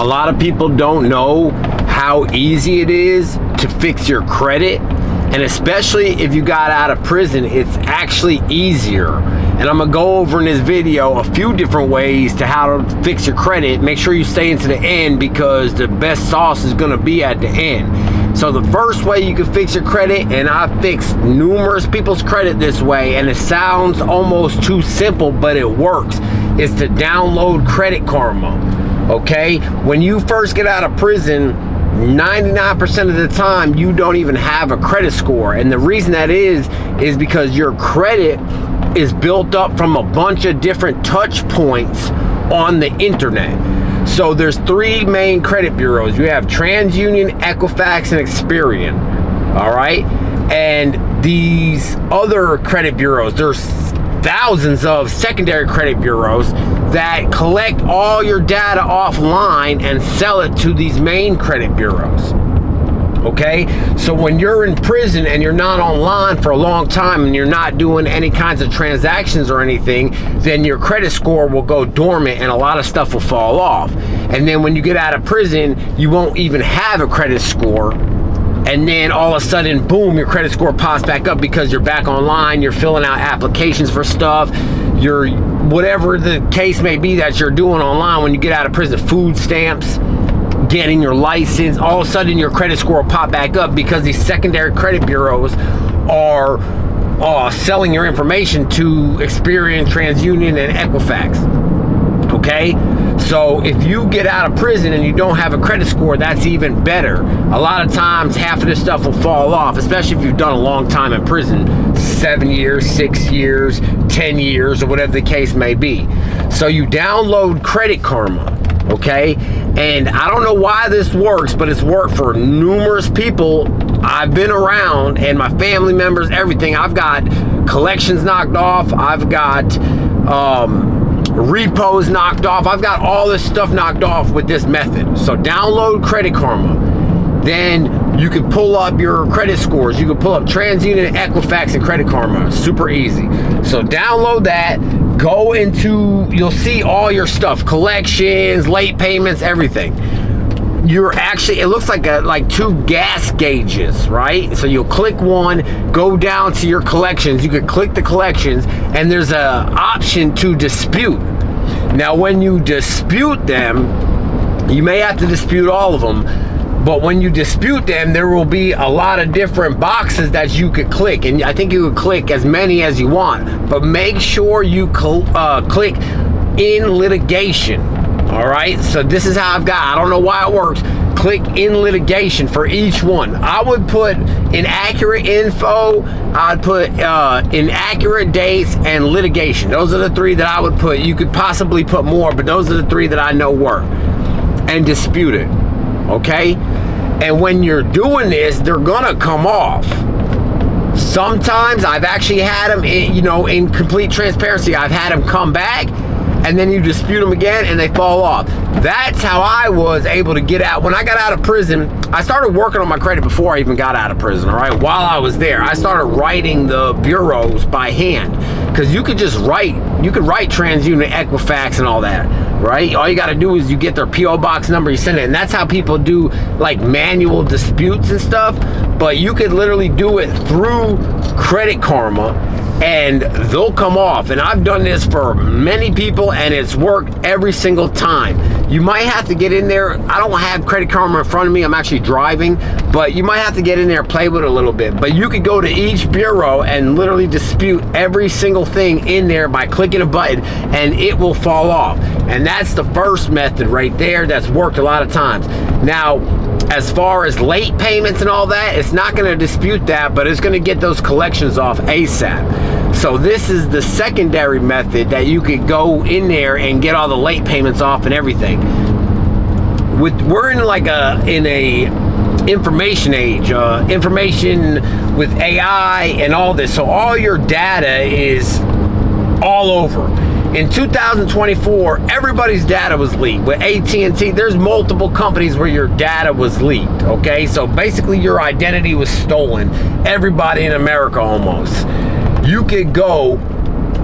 lot of people don't know how easy it is to fix your credit. And especially if you got out of prison, it's actually easier. And I'm gonna go over in this video a few different ways to how to fix your credit. Make sure you stay into the end because the best sauce is gonna be at the end. So the first way you can fix your credit, and I've fixed numerous people's credit this way, and it sounds almost too simple, but it works, is to download Credit Karma, okay? When you first get out of prison, 99% of the time you don't even have a credit score, and the reason that is because your credit is built up from a bunch of different touch points on the internet. So there's three main credit bureaus. You have TransUnion, Equifax, and Experian. All right, and these other credit bureaus, there's thousands of secondary credit bureaus that collect all your data offline and sell it to these main credit bureaus. Okay, so when you're in prison and you're not online for a long time and you're not doing any kinds of transactions or anything, then your credit score will go dormant and a lot of stuff will fall off. And then when you get out of prison, you won't even have a credit score. And then all of a sudden, boom, your credit score pops back up because you're back online, you're filling out applications for stuff, you're whatever the case may be that you're doing online when you get out of prison, food stamps, getting your license, all of a sudden your credit score will pop back up because these secondary credit bureaus are selling your information to Experian, TransUnion, and Equifax. Okay, so if you get out of prison and you don't have a credit score, that's even better. A lot of times half of this stuff will fall off, especially if you've done a long time in prison, 7 years, 6 years, 10 years, or whatever the case may be. So you download Credit Karma, okay? And I don't know why this works, but it's worked for numerous people I've been around, and my family members, everything. I've got collections knocked off, I've got repos knocked off, I've got all this stuff knocked off with this method. So download Credit Karma, then you can pull up your credit scores. You can pull up TransUnion, Equifax, and Credit Karma. Super easy. So download that, go into, you'll see all your stuff, collections, late payments, everything. You're actually, it looks like two gas gauges, right? So you'll click one, go down to your collections. You could click the collections, and there's a option to dispute. Now, when you dispute them, you may have to dispute all of them, but when you dispute them, there will be a lot of different boxes that you could click, and I think you could click as many as you want, but make sure you click in litigation. All right, so this is how I've got, I don't know why it works, click in litigation for each one. I would put inaccurate info, I'd put inaccurate dates, and litigation. Those are the three that I would put. You could possibly put more, but those are the three that I know work. And dispute it, okay? And when you're doing this, they're gonna come off. Sometimes I've actually had them, in complete transparency, I've had them come back, and then you dispute them again and they fall off. That's how I was able to get out. When I got out of prison, I started working on my credit before I even got out of prison, all right? While I was there, I started writing the bureaus by hand, because you could just write, TransUnion, Equifax, and all that, right? All you gotta do is you get their P.O. box number, you send it, and that's how people do like manual disputes and stuff, but you could literally do it through Credit Karma, and they'll come off. And I've done this for many people, and it's worked every single time. You might have to get in there. I don't have Credit Karma in front of me, I'm actually driving, but you might have to get in there, play with it a little bit. But you could go to each bureau and literally dispute every single thing in there by clicking a button, and it will fall off. And that's the first method right there that's worked a lot of times. Now, as far as late payments and all that, it's not going to dispute that, but it's going to get those collections off ASAP. So this is the secondary method that you could go in there and get all the late payments off and everything. We're in a information age, information with AI and all this. So all your data is all over. In 2024, everybody's data was leaked. With AT&T, there's multiple companies where your data was leaked, okay? So basically your identity was stolen. Everybody in America almost. You could go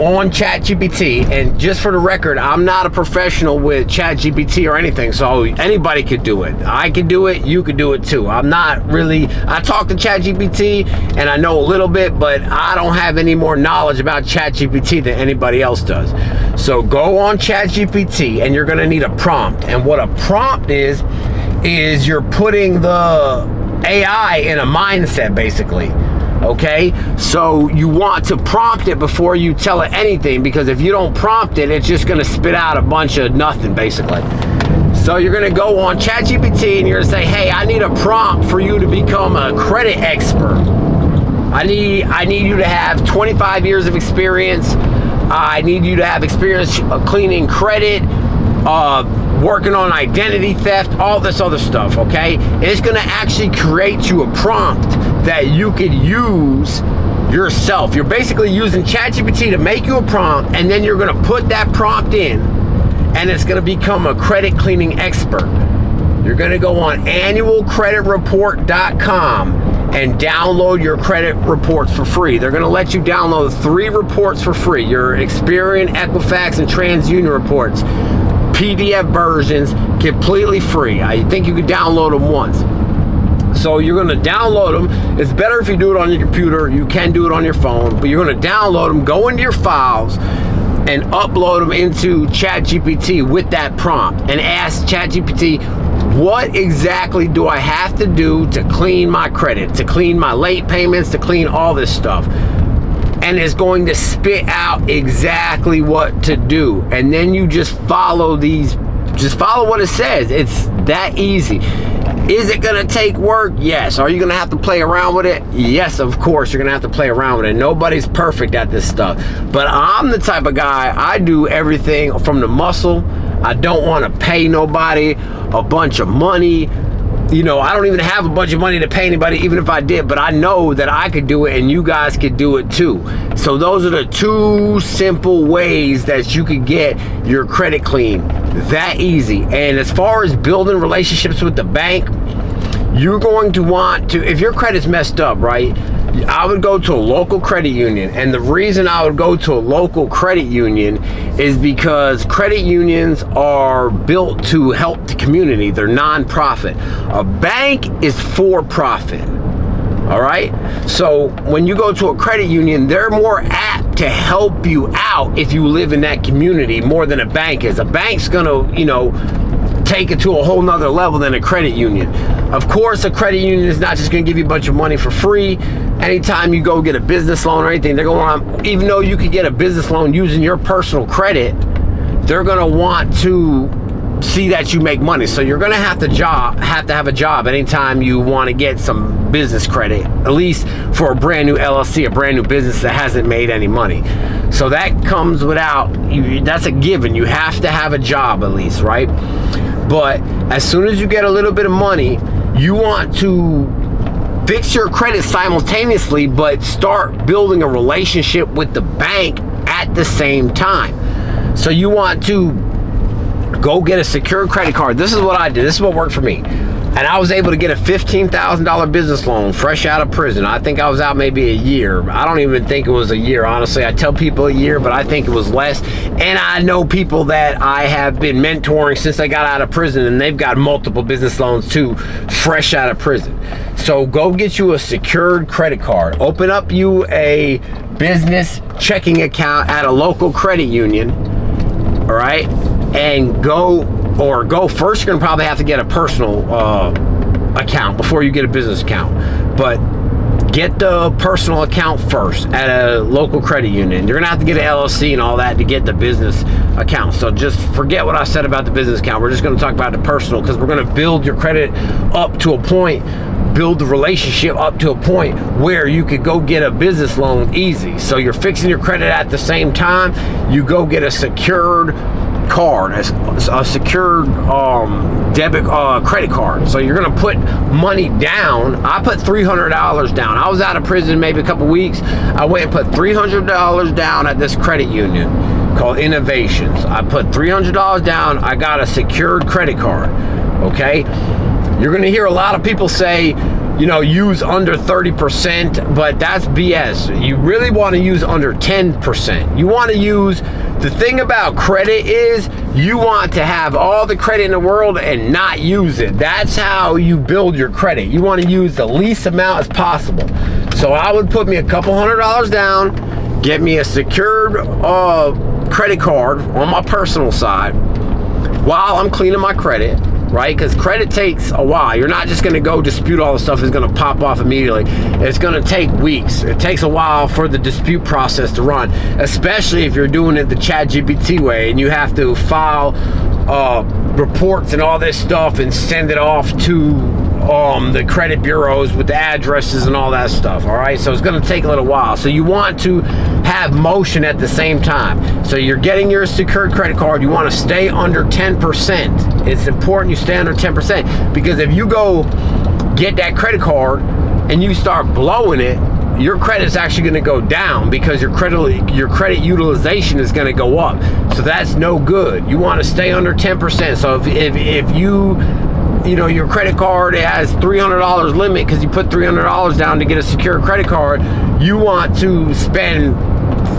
on ChatGPT, and just for the record, I'm not a professional with ChatGPT or anything, so anybody could do it. I could do it, you could do it too. I talk to ChatGPT and I know a little bit, but I don't have any more knowledge about ChatGPT than anybody else does. So go on ChatGPT and you're gonna need a prompt. And what a prompt is you're putting the AI in a mindset, basically. Okay, so you want to prompt it before you tell it anything, because if you don't prompt it, it's just going to spit out a bunch of nothing, basically. So you're going to go on ChatGPT and you're going to say, hey, I need a prompt for you to become a credit expert. I need you to have 25 years of experience. I need you to have experience cleaning credit, working on identity theft, all this other stuff, okay? It's going to actually create you a prompt that you could use yourself. You're basically using ChatGPT to make you a prompt, and then you're going to put that prompt in, and it's going to become a credit cleaning expert. You're going to go on annualcreditreport.com and download your credit reports for free. They're going to let you download 3 reports for free. Your Experian, Equifax, and TransUnion reports. PDF versions, completely free. I think you can download them once. So you're going to download them. It's better if you do it on your computer. You can do it on your phone, but you're going to download them, go into your files, and upload them into ChatGPT with that prompt, and ask ChatGPT, what exactly do I have to do to clean my credit, to clean my late payments, to clean all this stuff? And it's going to spit out exactly what to do. And then you just follow what it says. It's that easy. Is it going to take work? Yes. Are you going to have to play around with it? Yes, of course, you're going to have to play around with it. Nobody's perfect at this stuff. But I'm the type of guy, I do everything from the muscle. I don't want to pay nobody a bunch of money. You know, I don't even have a bunch of money to pay anybody, even if I did, but I know that I could do it and you guys could do it too. So those are the 2 simple ways that you could get your credit clean. That easy. And as far as building relationships with the bank, you're going to want to, if your credit's messed up, right, I would go to a local credit union. And the reason I would go to a local credit union is because credit unions are built to help the community. They're non-profit. A bank is for profit. All right? So when you go to a credit union, they're more apt to help you out if you live in that community more than a bank is. A bank's gonna, take it to a whole nother level than a credit union. Of course, a credit union is not just going to give you a bunch of money for free. Anytime you go get a business loan or anything, they're going to, even though you could get a business loan using your personal credit, they're going to want to see that you make money. So you're going to have to have a job anytime you want to get some business credit, at least for a brand new LLC, a brand new business that hasn't made any money. So that comes that's a given. You have to have a job at least, right? But as soon as you get a little bit of money, you want to fix your credit simultaneously, but start building a relationship with the bank at the same time. So you want to go get a secured credit card. This is what I did. This is what worked for me. And I was able to get a $15,000 business loan fresh out of prison. I think I was out maybe a year. I don't even think it was a year, honestly. I tell people a year, but I think it was less. And I know people that I have been mentoring since they got out of prison, and they've got multiple business loans too, fresh out of prison. So go get you a secured credit card. Open up you a business checking account at a local credit union, all right? And go first. You're gonna probably have to get a personal account before you get a business account, but get the personal account first at a local credit union. You're gonna have to get an LLC and all that to get the business account. So just forget what I said about the business account. We're just gonna talk about the personal, because we're gonna build your credit up to a point, build the relationship up to a point where you could go get a business loan easy. So you're fixing your credit at the same time. You go get a secured card, a secured debit credit card. So you're gonna put money down. I put $300 down. I was out of prison maybe a couple weeks. I went and put $300 down at this credit union called Innovations. I put $300 down. I got a secured credit card. Okay, you're gonna hear a lot of people say, use under 30%, but that's BS. You really want to use under 10%. You want to use, the thing about credit is you want to have all the credit in the world and not use it. That's how you build your credit. You want to use the least amount as possible. So I would put me a couple $100 down, get me a secured credit card on my personal side while I'm cleaning my credit, right? Because credit takes a while. You're not just going to go dispute all the stuff that's going to pop off immediately. It's going to take weeks. It takes a while for the dispute process to run, especially if you're doing it the ChatGPT way and you have to file reports and all this stuff and send it off to the credit bureaus with the addresses and all that stuff. All right, so it's going to take a little while. So you want to have motion at the same time. So you're getting your secured credit card. You want to stay under 10%. It's important you stay under 10%, because if you go get that credit card and you start blowing it, your credit's actually going to go down because your credit utilization is going to go up. So that's no good. You want to stay under 10%. So if your credit card has $300 limit because you put $300 down to get a secure credit card, you want to spend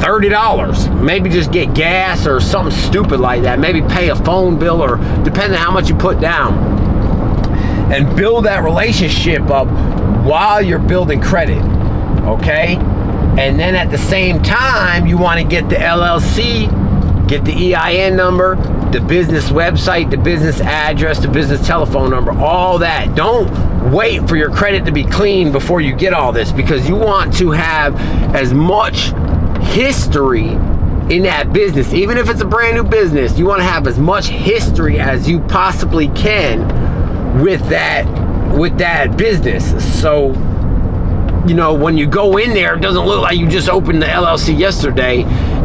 $30. Maybe just get gas or something stupid like that. Maybe pay a phone bill, or depending on how much you put down, and build that relationship up while you're building credit. Okay? And then at the same time, you want to get the LLC, get the EIN number, the business website, the business address, the business telephone number, all that. Don't wait for your credit to be clean before you get all this, because you want to have as much history in that business. Even if it's a brand new business, you want to have as much history as you possibly can with that business. So when you go in there, it doesn't look like you just opened the LLC yesterday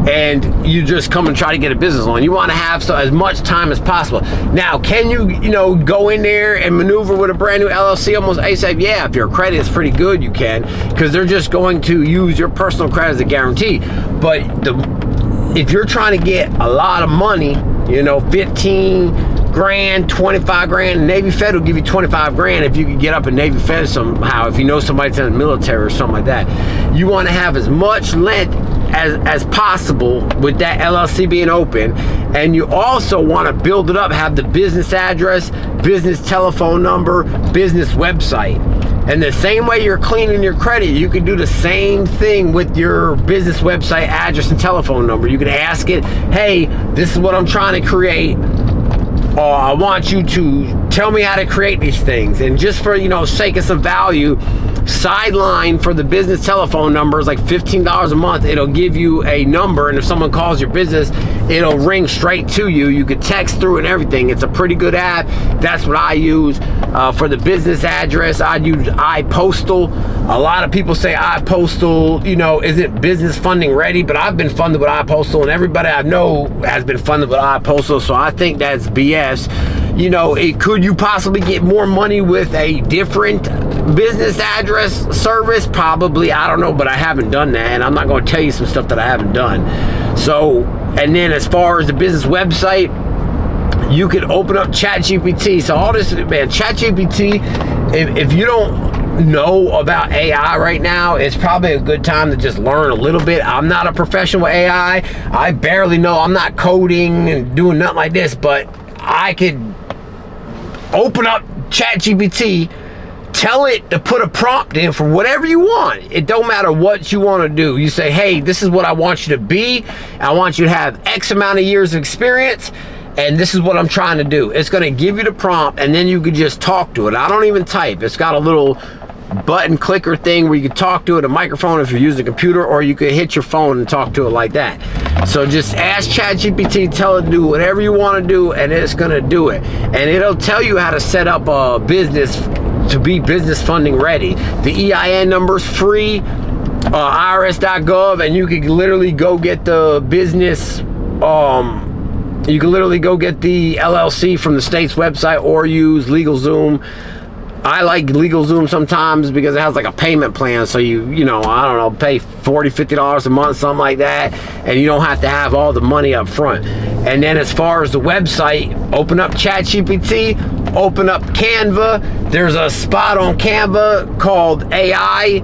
and you just come and try to get a business loan. You want to have as much time as possible. Now, can you go in there and maneuver with a brand new LLC almost ASAP? Yeah, if your credit is pretty good, you can, because they're just going to use your personal credit as a guarantee. But if you're trying to get a lot of money, 15 grand, 25 grand, Navy Fed will give you 25 grand if you can get up in Navy Fed somehow, if you know somebody's in the military or something like that. You want to have as much length as possible with that LLC being open, and you also want to build it up, have the business address, business telephone number, business website. And the same way you're cleaning your credit, you can do the same thing with your business website address and telephone number. You can ask it, hey, this is what I'm trying to create. I want you to tell me how to create these things. And just for, sake of some value, sideline for the business telephone number is like $15 a month. It'll give you a number, and if someone calls your business, it'll ring straight to you. You could text through and everything. It's a pretty good app. That's what I use. For the business address, I use iPostal. A lot of people say iPostal, isn't business funding ready, but I've been funded with iPostal, and everybody I know has been funded with iPostal, so I think that's BS. Could you possibly get more money with a different business address service? Probably. I don't know, but I haven't done that, and I'm not going to tell you some stuff that I haven't done. So, and then as far as the business website, you could open up ChatGPT. So all this, man, ChatGPT, if you don't know about AI right now, it's probably a good time to just learn a little bit. I'm not a professional with AI. I barely know. I'm not coding and doing nothing like this, but I could open up ChatGPT, tell it to put a prompt in for whatever you want. It don't matter what you want to do. You say, hey, this is what I want you to be. I want you to have X amount of years of experience, and this is what I'm trying to do. It's going to give you the prompt, and then you can just talk to it. I don't even type. It's got a little button clicker thing where you can talk to it, a microphone if you're using a computer, or you can hit your phone and talk to it like that. So just ask ChatGPT, tell it to do whatever you want to do, and it's going to do it. And it'll tell you how to set up a business to be business funding ready. The EIN number's free, irs.gov, and you can literally go get the business, you can literally go get the LLC from the state's website, or use LegalZoom. I like LegalZoom sometimes because it has like a payment plan, so you know, I don't know, pay $40, $50 a month, something like that, and you don't have to have all the money up front. And then as far as the website, open up ChatGPT, open up Canva. There's a spot on Canva called AI.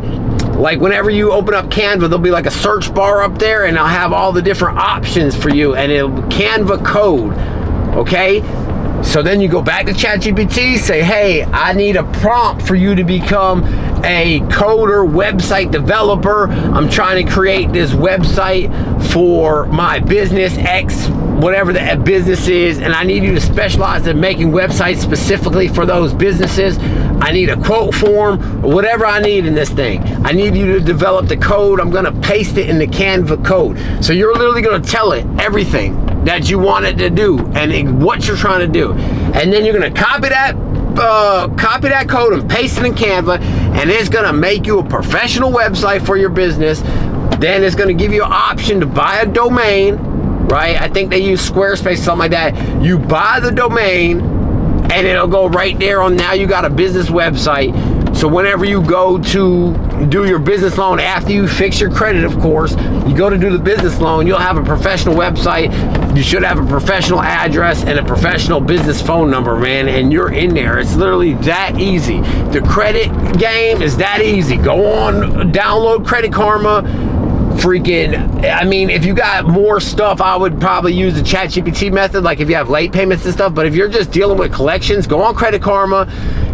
Like whenever you open up Canva, there'll be like a search bar up there, and I'll have all the different options for you, and it'll Canva code, okay? So then you go back to ChatGPT, say, hey, I need a prompt for you to become a coder, website developer. I'm trying to create this website for my business X, whatever the business is, and I need you to specialize in making websites specifically for those businesses. I need a quote form, or whatever I need in this thing. I need you to develop the code. I'm gonna paste it in the Canva code. So you're literally gonna tell it everything that you want it to do and what you're trying to do. And then you're gonna copy that code and paste it in Canva, and it's gonna make you a professional website for your business. Then it's gonna give you an option to buy a domain, right? I think they use Squarespace, something like that. You buy the domain, and it'll go right there on, now you got a business website. So whenever you go to do your business loan, after you fix your credit, of course, you go to do the business loan, you'll have a professional website. You should have a professional address and a professional business phone number, man, and you're in there. It's literally that easy. The credit game is that easy. Go on, download Credit Karma. Freaking, I mean, if you got more stuff, I would probably use the ChatGPT method, like if you have late payments and stuff. But if you're just dealing with collections, go on Credit Karma,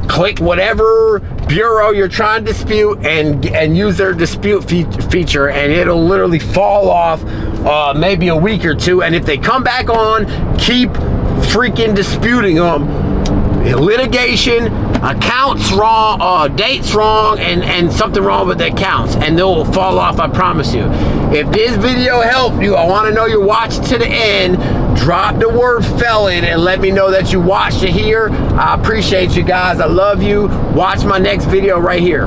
click whatever bureau you're trying to dispute, and use their dispute feature, and it'll literally fall off maybe a week or two. And if they come back on, keep freaking disputing them. Litigation, accounts wrong, dates wrong, and something wrong with the accounts, and they'll fall off, I promise you. If this video helped you, I want to know you're watching to the end. Drop the word felon and let me know that you watched it here. I appreciate you guys. I love you. Watch my next video right here.